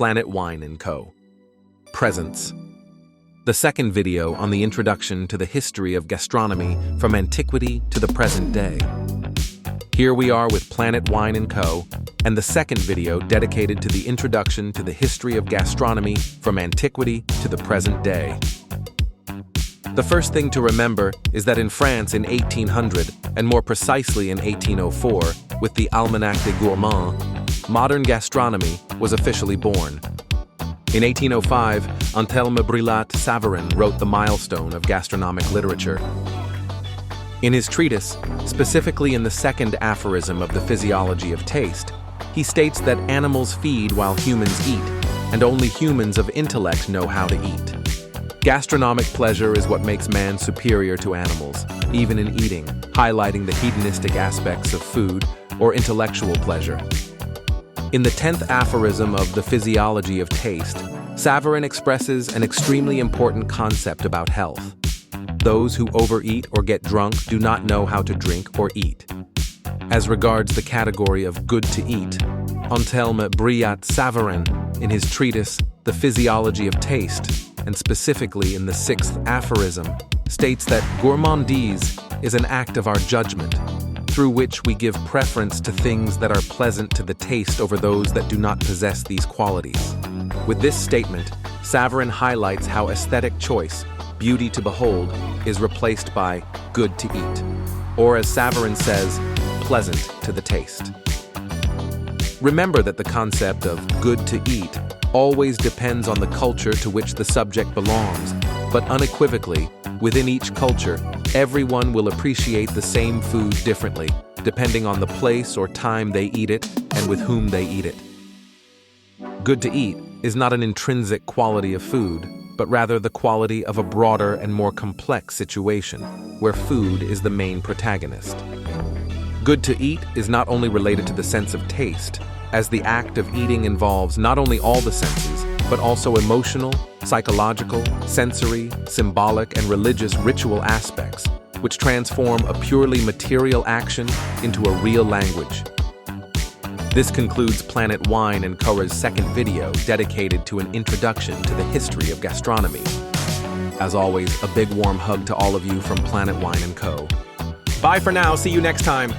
Planet Wine & Co. Presents. The second video on the introduction to the history of gastronomy from antiquity to the present day. Here we are with Planet Wine & Co. and the second video dedicated to the introduction to the history of gastronomy from antiquity to the present day. The first thing to remember is that in France in 1800, and more precisely in 1804, with the Almanach des Gourmands, modern gastronomy was officially born. In 1805, Anselme Brillat-Savarin wrote the milestone of gastronomic literature. In his treatise, specifically in the second aphorism of the Physiology of Taste, he states that animals feed while humans eat, and only humans of intellect know how to eat. Gastronomic pleasure is what makes man superior to animals, even in eating, highlighting the hedonistic aspects of food or intellectual pleasure. In the 10th aphorism of the Physiology of Taste, Savarin expresses an extremely important concept about health. Those who overeat or get drunk do not know how to drink or eat. As regards the category of good to eat, Anselme Brillat-Savarin, in his treatise, The Physiology of Taste, and specifically in the 6th aphorism, states that gourmandise is an act of our judgment, through which we give preference to things that are pleasant to the taste over those that do not possess these qualities. With this statement, Savarin highlights how aesthetic choice, beauty to behold, is replaced by good to eat, or as Savarin says, pleasant to the taste. Remember that the concept of good to eat always depends on the culture to which the subject belongs, but unequivocally, within each culture, everyone will appreciate the same food differently, depending on the place or time they eat it and with whom they eat it. Good to eat is not an intrinsic quality of food, but rather the quality of a broader and more complex situation, where food is the main protagonist. Good to eat is not only related to the sense of taste, as the act of eating involves not only all the senses, but also emotional, psychological, sensory, symbolic, and religious ritual aspects, which transform a purely material action into a real language. This concludes Planet Wine & Co.'s second video dedicated to an introduction to the history of gastronomy. As always, a big warm hug to all of you from Planet Wine & Co. Bye for now, see you next time!